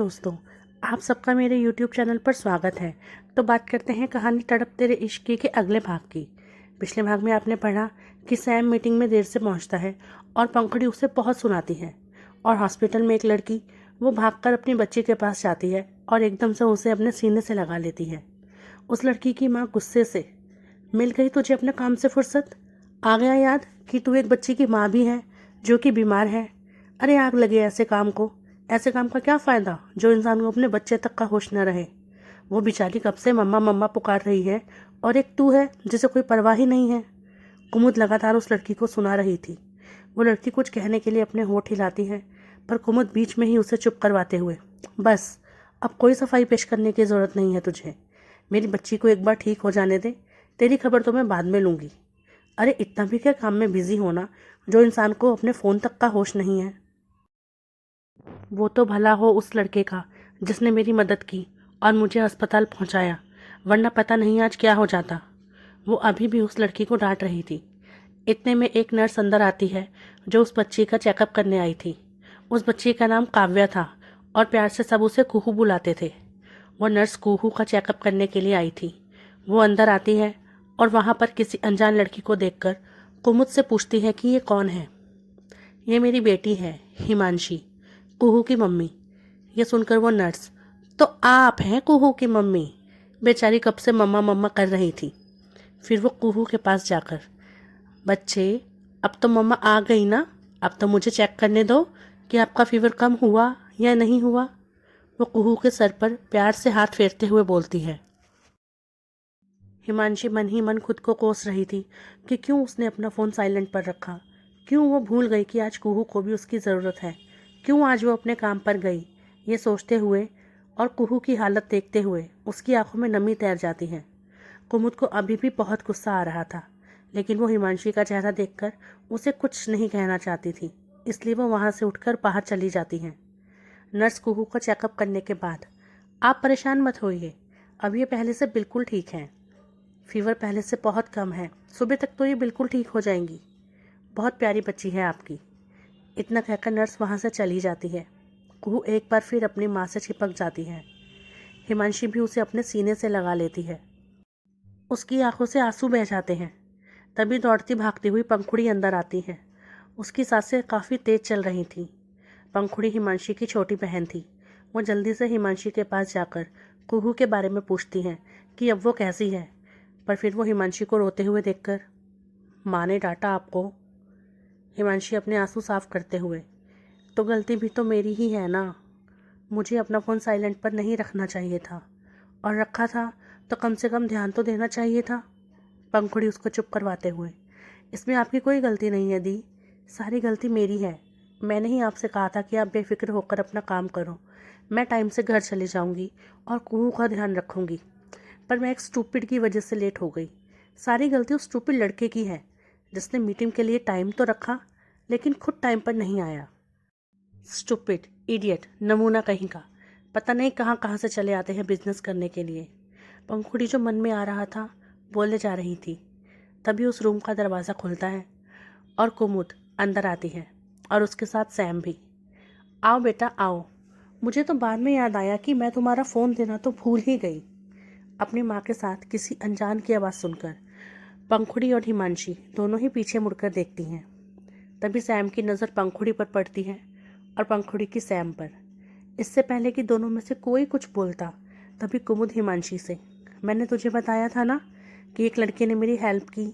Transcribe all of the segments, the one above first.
दोस्तों, आप सबका मेरे YouTube चैनल पर स्वागत है। तो बात करते हैं कहानी तड़प तेरे इश्क के अगले भाग की। पिछले भाग में आपने पढ़ा कि सैम मीटिंग में देर से पहुंचता है और पंखुड़ी उसे बहुत सुनाती है और हॉस्पिटल में एक लड़की वो भागकर अपनी बच्ची के पास जाती है और एकदम से उसे अपने सीने से लगा लेती है। उस लड़की की माँ गुस्से से, मिल गई तुझे अपने काम से फुर्सत, आ गया याद कि तू एक बच्ची की माँ भी है जो कि बीमार है। अरे आग लगे ऐसे काम को, ऐसे काम का क्या फ़ायदा जो इंसान को अपने बच्चे तक का होश न रहे। वो बेचारी कब से मम्मा मम्मा पुकार रही है और एक तू है जिसे कोई परवाह ही नहीं है। कुमुद लगातार उस लड़की को सुना रही थी। वो लड़की कुछ कहने के लिए अपने होठ हिलाती है पर कुमुद बीच में ही उसे चुप करवाते हुए, बस अब कोई सफाई पेश करने की ज़रूरत नहीं है तुझे। मेरी बच्ची को एक बार ठीक हो जाने दे, तेरी खबर तो मैं बाद में लूँगी। अरे इतना भी क्या काम में बिजी होना जो इंसान को अपने फ़ोन तक का होश नहीं है। वो तो भला हो उस लड़के का जिसने मेरी मदद की और मुझे अस्पताल पहुंचाया, वरना पता नहीं आज क्या हो जाता। वो अभी भी उस लड़की को डांट रही थी। इतने में एक नर्स अंदर आती है जो उस बच्ची का चेकअप करने आई थी। उस बच्ची का नाम काव्या था और प्यार से सब उसे कुहू बुलाते थे। वो नर्स कुहू का चेकअप करने के लिए आई थी। वो अंदर आती है और वहाँ पर किसी अनजान लड़की को देखकर कुमुद से पूछती है कि ये कौन है। ये मेरी बेटी है हिमांशी, कुहू की मम्मी। ये सुनकर वो नर्स, तो आप हैं कुहू की मम्मी। बेचारी कब से मम्मा मम्मा कर रही थी। फिर वो कुहू के पास जाकर, बच्चे अब तो मम्मा आ गई ना, अब तो मुझे चेक करने दो कि आपका फीवर कम हुआ या नहीं हुआ। वो कुहू के सर पर प्यार से हाथ फेरते हुए बोलती है। हिमांशी मन ही मन खुद को कोस रही थी कि क्यों उसने अपना फ़ोन साइलेंट पर रखा, क्यों वो भूल गई कि आज कुहू को भी उसकी ज़रूरत है, क्यों आज वो अपने काम पर गई। ये सोचते हुए और कुहू की हालत देखते हुए उसकी आंखों में नमी तैर जाती है। कुमुद को अभी भी बहुत गुस्सा आ रहा था, लेकिन वो हिमांशी का चेहरा देखकर उसे कुछ नहीं कहना चाहती थी, इसलिए वो वहाँ से उठकर बाहर चली जाती हैं। नर्स कुहू का चेकअप करने के बाद, आप परेशान मत होइए, अब ये पहले से बिल्कुल ठीक हैं। फीवर पहले से बहुत कम है, सुबह तक तो ये बिल्कुल ठीक हो जाएंगी। बहुत प्यारी बच्ची है आपकी। इतना कहकर नर्स वहाँ से चली जाती है। कुहू एक बार फिर अपनी माँ से चिपक जाती है। हिमांशी भी उसे अपने सीने से लगा लेती है। उसकी आंखों से आंसू बह जाते हैं। तभी दौड़ती भागती हुई पंखुड़ी अंदर आती है। उसकी सांसें काफ़ी तेज चल रही थीं। पंखुड़ी हिमांशी की छोटी बहन थी। वो जल्दी से हिमांशी के पास जाकर कुहू के बारे में पूछती हैं कि अब वो कैसी है। पर फिर वो हिमांशी को रोते हुए देखकर, माँ ने डांटा आपको। हिमांशी अपने आंसू साफ करते हुए, तो गलती भी तो मेरी ही है ना, मुझे अपना फ़ोन साइलेंट पर नहीं रखना चाहिए था, और रखा था तो कम से कम ध्यान तो देना चाहिए था। पंखुड़ी उसको चुप करवाते हुए, इसमें आपकी कोई गलती नहीं है दी, सारी गलती मेरी है। मैंने ही आपसे कहा था कि आप बेफिक्र होकर अपना काम करो, मैं टाइम से घर चली जाऊंगी और कुहू का ध्यान रखूंगी। पर मैं एक स्टूपिड की वजह से लेट हो गई। सारी गलती उस स्टूपिड लड़के की है जिसने मीटिंग के लिए टाइम तो रखा लेकिन खुद टाइम पर नहीं आया। स्टूपिड, इडियट, नमूना कहीं का। पता नहीं कहाँ कहाँ से चले आते हैं बिजनेस करने के लिए। पंखुड़ी जो मन में आ रहा था बोले जा रही थी। तभी उस रूम का दरवाज़ा खुलता है और कुमुद अंदर आती है और उसके साथ सैम भी। आओ बेटा आओ। मुझे तो बाद में याद आया कि मैं तुम्हारा फ़ोन देना तो भूल ही गई। अपनी माँ के साथ किसी अनजान की आवाज़ सुनकर पंखुड़ी और हिमांशी दोनों ही पीछे मुड़कर देखती हैं। तभी सैम की नज़र पंखुड़ी पर पड़ती है और पंखुड़ी की सैम पर। इससे पहले कि दोनों में से कोई कुछ बोलता, तभी कुमुद हिमांशी से, मैंने तुझे बताया था ना कि एक लड़के ने मेरी हेल्प की,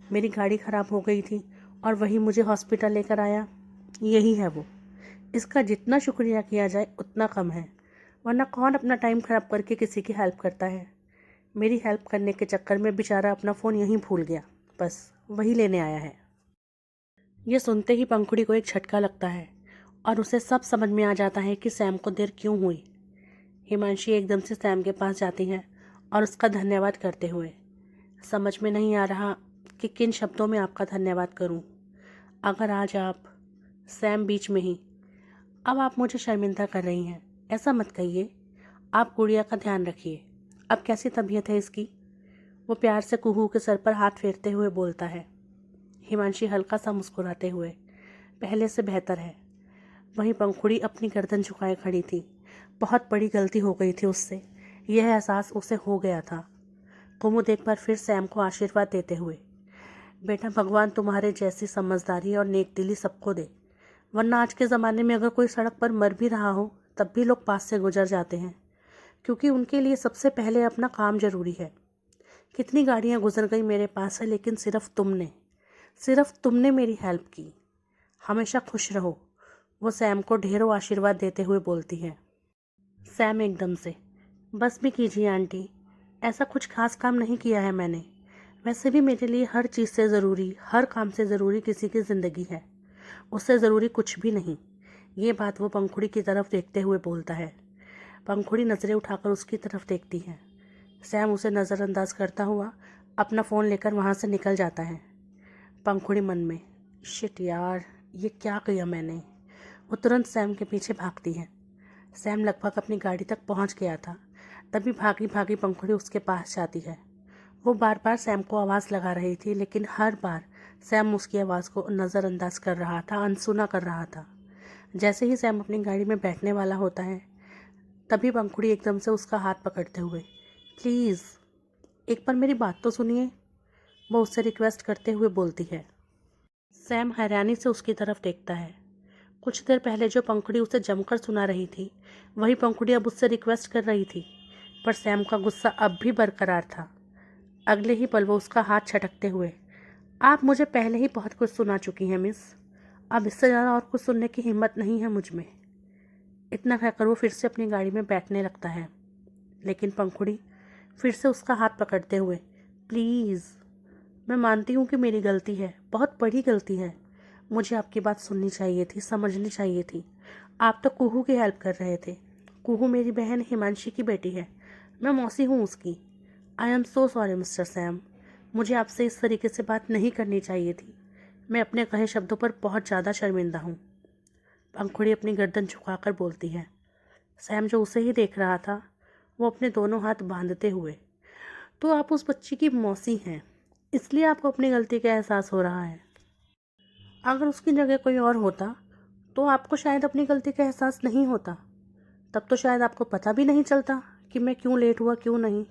मेरी गाड़ी ख़राब हो गई थी और वही मुझे हॉस्पिटल लेकर आया। यही है वो। इसका जितना शुक्रिया किया जाए उतना कम है, वरना कौन अपना टाइम ख़राब करके किसी की हेल्प करता है। मेरी हेल्प करने के चक्कर में बेचारा अपना फ़ोन यहीं भूल गया, बस वही लेने आया है। ये सुनते ही पंखुड़ी को एक झटका लगता है और उसे सब समझ में आ जाता है कि सैम को देर क्यों हुई। हिमांशी एकदम से सैम के पास जाती है और उसका धन्यवाद करते हुए, समझ में नहीं आ रहा कि किन शब्दों में आपका धन्यवाद करूं। अगर आज आप, सैम बीच में ही, अब आप मुझे शर्मिंदा कर रही हैं, ऐसा मत कहिए। आप गुड़िया का ध्यान रखिए। अब कैसी तबीयत है इसकी? वो प्यार से कुहू के सर पर हाथ फेरते हुए बोलता है। हिमांशी हल्का सा मुस्कुराते हुए, पहले से बेहतर है। वहीं पंखुड़ी अपनी गर्दन झुकाए खड़ी थी। बहुत बड़ी गलती हो गई थी उससे, यह एहसास उसे हो गया था। कुमुद एक बार फिर सैम को आशीर्वाद देते हुए, बेटा भगवान तुम्हारे जैसी समझदारी और नेकदिली सबको दे, वरना आज के ज़माने में अगर कोई सड़क पर मर भी रहा हो तब भी लोग पास से गुजर जाते हैं, क्योंकि उनके लिए सबसे पहले अपना काम ज़रूरी है। कितनी गाड़ियाँ गुजर गई मेरे पास से, लेकिन सिर्फ तुमने मेरी हेल्प की। हमेशा खुश रहो, वो सैम को ढेरों आशीर्वाद देते हुए बोलती है। सैम एकदम से, बस भी कीजिए आंटी, ऐसा कुछ खास काम नहीं किया है मैंने। वैसे भी मेरे लिए हर चीज़ से ज़रूरी, हर काम से ज़रूरी किसी की ज़िंदगी है, उससे ज़रूरी कुछ भी नहीं। ये बात वो पंखुड़ी की तरफ देखते हुए बोलता है। पंखुड़ी नज़रें उठाकर उसकी तरफ देखती है। सैम उसे नज़रअंदाज करता हुआ अपना फ़ोन लेकर वहाँ से निकल जाता है। पंखुड़ी मन में, शिट यार, ये क्या किया मैंने। वो तुरंत सैम के पीछे भागती है। सैम लगभग अपनी गाड़ी तक पहुँच गया था, तभी भागी भागी पंखुड़ी उसके पास जाती है। वो बार बार सैम को आवाज़ लगा रही थी, लेकिन हर बार सैम उसकी आवाज़ को नज़रअंदाज कर रहा था, अनसुना कर रहा था। जैसे ही सैम अपनी गाड़ी में बैठने वाला होता है, तभी पंखुड़ी एकदम से उसका हाथ पकड़ते हुए, प्लीज़ एक बार मेरी बात तो सुनिए, वो उससे रिक्वेस्ट करते हुए बोलती है। सैम हैरानी से उसकी तरफ देखता है। कुछ देर पहले जो पंखुड़ी उसे जमकर सुना रही थी, वही पंखुड़ी अब उससे रिक्वेस्ट कर रही थी, पर सैम का गुस्सा अब भी बरकरार था। अगले ही पल वो उसका हाथ छटकते हुए, आप मुझे पहले ही बहुत कुछ सुना चुकी हैं मिस, अब इससे ज़्यादा और कुछ सुनने की हिम्मत नहीं है मुझ में। इतना कहकर वो फिर से अपनी गाड़ी में बैठने लगता है, लेकिन पंखुड़ी फिर से उसका हाथ पकड़ते हुए, प्लीज़, मैं मानती हूँ कि मेरी गलती है, बहुत बड़ी गलती है, मुझे आपकी बात सुननी चाहिए थी, समझनी चाहिए थी। आप तो कुहू की हेल्प कर रहे थे। कुहू मेरी बहन हिमांशी की बेटी है, मैं मौसी हूँ उसकी। I am so sorry mister Sam, मुझे आपसे इस तरीके से बात नहीं करनी चाहिए थी। मैं अपने कहे शब्दों पर बहुत ज़्यादा शर्मिंदा हूँ। पंखुड़ी अपनी गर्दन झुकाकर बोलती है। सैम जो उसे ही देख रहा था, वो अपने दोनों हाथ बांधते हुए, तो आप उस बच्ची की मौसी हैं, इसलिए आपको अपनी गलती का एहसास हो रहा है। अगर उसकी जगह कोई और होता तो आपको शायद अपनी गलती का एहसास नहीं होता, तब तो शायद आपको पता भी नहीं चलता कि मैं क्यों लेट हुआ क्यों नहीं।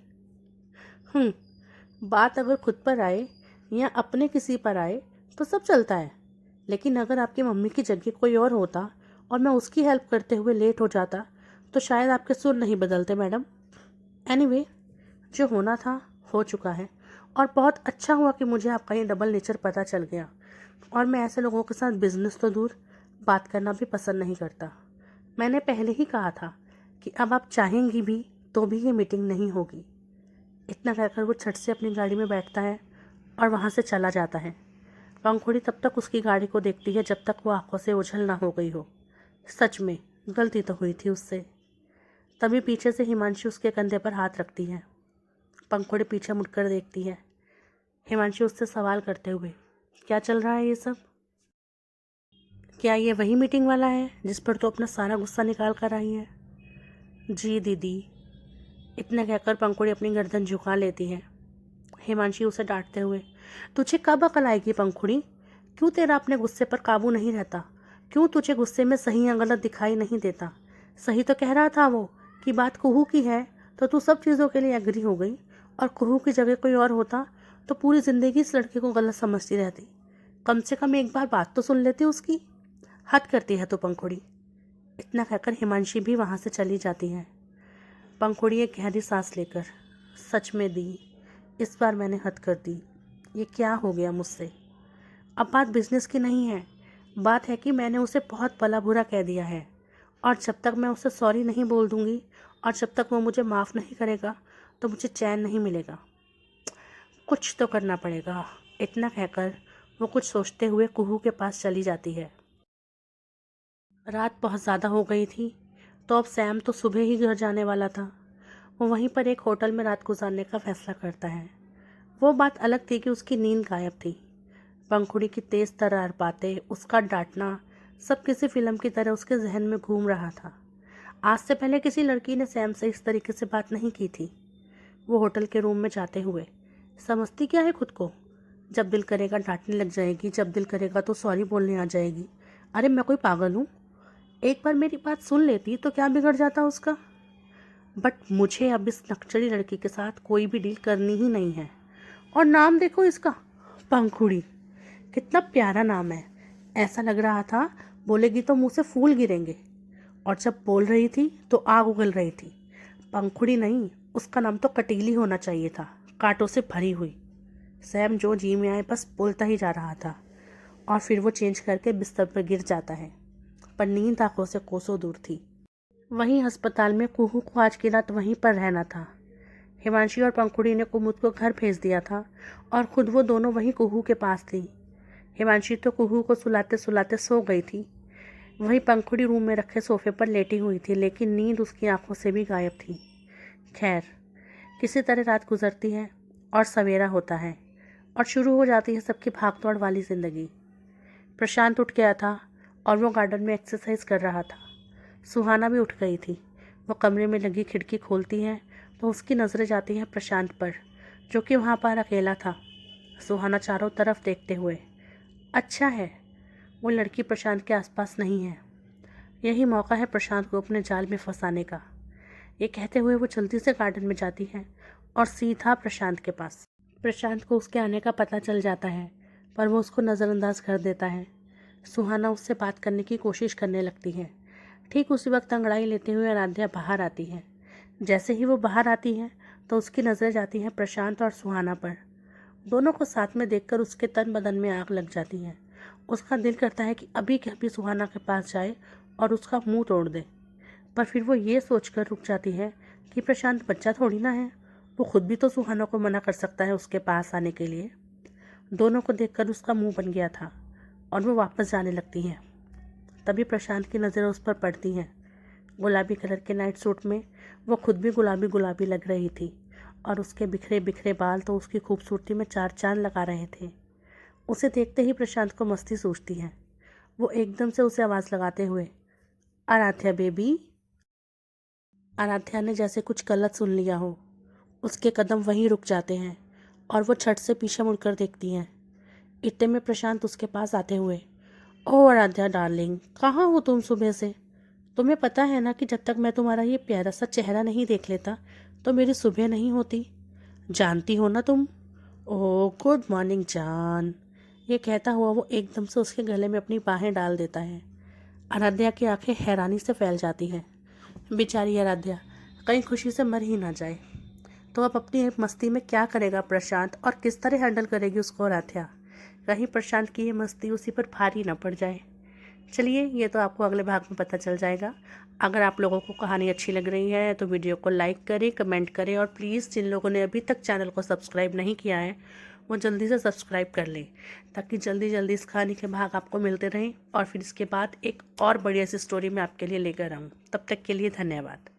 बात अगर खुद पर आए या अपने किसी पर आए तो सब चलता है, लेकिन अगर आपकी मम्मी की जगह कोई और होता और मैं उसकी हेल्प करते हुए लेट हो जाता तो शायद आपके सुर नहीं बदलते मैडम। एनीवे, जो होना था हो चुका है, और बहुत अच्छा हुआ कि मुझे आपका ये डबल नेचर पता चल गया, और मैं ऐसे लोगों के साथ बिजनेस तो दूर बात करना भी पसंद नहीं करता। मैंने पहले ही कहा था कि अब आप चाहेंगी भी तो भी ये मीटिंग नहीं होगी। इतना कहकर वो छट से अपनी गाड़ी में बैठता है और वहाँ से चला जाता है। पंखुड़ी तब तक उसकी गाड़ी को देखती है जब तक वो आंखों से ओझल ना हो गई हो। सच में गलती तो हुई थी उससे। तभी पीछे से हिमांशी उसके कंधे पर हाथ रखती है। पंखुड़ी पीछे मुड़कर देखती है। हिमांशी उससे सवाल करते हुए, क्या चल रहा है ये सब? क्या ये वही मीटिंग वाला है जिस पर तो अपना सारा गुस्सा निकाल कर आई है? जी दीदी। इतना कहकर पंखुड़ी अपनी गर्दन झुका लेती है। हिमांशी उसे डांटते हुए, तुझे कब अकल आएगी पंखुड़ी? क्यों तेरा अपने गुस्से पर काबू नहीं रहता? क्यों तुझे गुस्से में सही या गलत दिखाई नहीं देता? सही तो कह रहा था वो कि बात कुहू की है, तो तू सब चीज़ों के लिए एग्री हो गई, और कुहू की जगह कोई और होता तो पूरी ज़िंदगी इस लड़के को गलत समझती रहती। कम से कम एक बार बात तो सुन लेती उसकी। हद करती है तो पंखुड़ी। इतना कहकर हिमांशी भी वहाँ से चली जाती है। पंखुड़ी एक गहरी सांस लेकर, सच में दी, इस बार मैंने हद कर दी। ये क्या हो गया मुझसे? अब बात बिजनेस की नहीं है, बात है कि मैंने उसे बहुत भला बुरा कह दिया है, और जब तक मैं उसे सॉरी नहीं बोल दूँगी और जब तक वो मुझे माफ़ नहीं करेगा तो मुझे चैन नहीं मिलेगा। कुछ तो करना पड़ेगा। इतना कहकर वो कुछ सोचते हुए कुहू के पास चली जाती है। रात बहुत ज़्यादा हो गई थी, तो अब सैम तो सुबह ही घर जाने वाला था। वो वहीं पर एक होटल में रात गुजारने का फैसला करता है। वो बात अलग थी कि उसकी नींद गायब थी। पंखुड़ी की तेज़ तर्रार बातें, उसका डांटना, सब किसी फिल्म की तरह उसके जहन में घूम रहा था। आज से पहले किसी लड़की ने सैम से इस तरीके से बात नहीं की थी। वो होटल के रूम में जाते हुए, समझती क्या है खुद को? जब दिल करेगा डांटने लग जाएगी, जब दिल करेगा तो सॉरी बोलने आ जाएगी। अरे मैं कोई पागल हूँ? एक बार मेरी बात सुन लेती तो क्या बिगड़ जाता उसका। बट मुझे अब इस नक्चरी लड़की के साथ कोई भी डील करनी ही नहीं है। और नाम देखो इसका, पंखुड़ी। कितना प्यारा नाम है। ऐसा लग रहा था बोलेगी तो मुंह से फूल गिरेंगे, और जब बोल रही थी तो आग उगल रही थी। पंखुड़ी नहीं, उसका नाम तो कटीली होना चाहिए था, कांटों से भरी हुई। सैम जो जी में आए बस बोलता ही जा रहा था, और फिर वो चेंज करके बिस्तर पर गिर जाता है, पर नींद आंखों से कोसों दूर थी। वहीं अस्पताल में कुहू को आज की रात वहीं पर रहना था। हिमांशी और पंखुड़ी ने कुमुद को घर भेज दिया था, और खुद वो दोनों वहीं कुहू के पास थी। हिमांशी तो कुहू को सुलाते सुलाते सो गई थी। वहीं पंखुड़ी रूम में रखे सोफे पर लेटी हुई थी, लेकिन नींद उसकी आंखों से भी गायब थी। खैर, किसी तरह रात गुजरती है और सवेरा होता है, और शुरू हो जाती है सबकी भागदौड़ वाली ज़िंदगी। प्रशांत उठ गया था और वो गार्डन में एक्सरसाइज कर रहा था। सुहाना भी उठ गई थी। वो कमरे में लगी खिड़की खोलती है तो उसकी नज़रें जाती हैं प्रशांत पर, जो कि वहाँ पर अकेला था। सुहाना चारों तरफ देखते हुए, अच्छा है वो लड़की प्रशांत के आसपास नहीं है। यही मौका है प्रशांत को अपने जाल में फंसाने का। ये कहते हुए वो जल्दी से गार्डन में जाती है और सीधा प्रशांत के पास। प्रशांत को उसके आने का पता चल जाता है, पर वो उसको नज़रअंदाज कर देता है। सुहाना उससे बात करने की कोशिश करने लगती है। ठीक उसी वक्त अंगड़ाई लेते हुए आराध्या बाहर आती है। जैसे ही वो बाहर आती है तो उसकी नज़रें जाती हैं प्रशांत और सुहाना पर। दोनों को साथ में देखकर उसके तन बदन में आग लग जाती है। उसका दिल करता है कि अभी के अभी सुहाना के पास जाए और उसका मुंह तोड़ दे, पर फिर वो ये सोचकर रुक जाती है कि प्रशांत बच्चा थोड़ी ना है, वो खुद भी तो सुहाना को मना कर सकता है उसके पास आने के लिए। दोनों को देखकर उसका मुंह बन गया था और वो वापस जाने लगती हैं। तभी प्रशांत की नज़रें उस पर पड़ती हैं। गुलाबी कलर के नाइट सूट में वो खुद भी गुलाबी गुलाबी लग रही थी, और उसके बिखरे बिखरे बाल तो उसकी खूबसूरती में चार चांद लगा रहे थे। उसे देखते ही प्रशांत को मस्ती सूझती है। वो एकदम से उसे आवाज़ लगाते हुए, आराध्या बेबी। आराध्या ने जैसे कुछ गलत सुन लिया हो। उसके कदम वहीं रुक जाते हैं और वो छट से पीछे मुड़कर देखती हैं। इतने में प्रशांत उसके पास आते हुए, ओह आराध्या डार्लिंग, कहाँ हो तुम सुबह से? तुम्हें पता है ना कि जब तक मैं तुम्हारा ये प्यारा सा चेहरा नहीं देख लेता तो मेरी सुबह नहीं होती। जानती हो ना तुम। ओह गुड मॉर्निंग जान। ये कहता हुआ वो एकदम से उसके गले में अपनी बाहें डाल देता है। आराध्या की आंखें हैरानी से फैल जाती हैं। बेचारी आराध्या कहीं खुशी से मर ही ना जाए। तो अब अपनी मस्ती में क्या करेगा प्रशांत, और किस तरह हैंडल करेगी उसको आराध्या? कहीं प्रशांत की ये मस्ती उसी पर भारी ना पड़ जाए। चलिए, ये तो आपको अगले भाग में पता चल जाएगा। अगर आप लोगों को कहानी अच्छी लग रही है तो वीडियो को लाइक करें, कमेंट करें, और प्लीज़ जिन लोगों ने अभी तक चैनल को सब्सक्राइब नहीं किया है वो जल्दी से सब्सक्राइब कर लें, ताकि जल्दी जल्दी इस कहानी के भाग आपको मिलते रहें, और फिर इसके बाद एक और बढ़िया सी स्टोरी मैं आपके लिए लेकर आऊँ। तब तक के लिए धन्यवाद।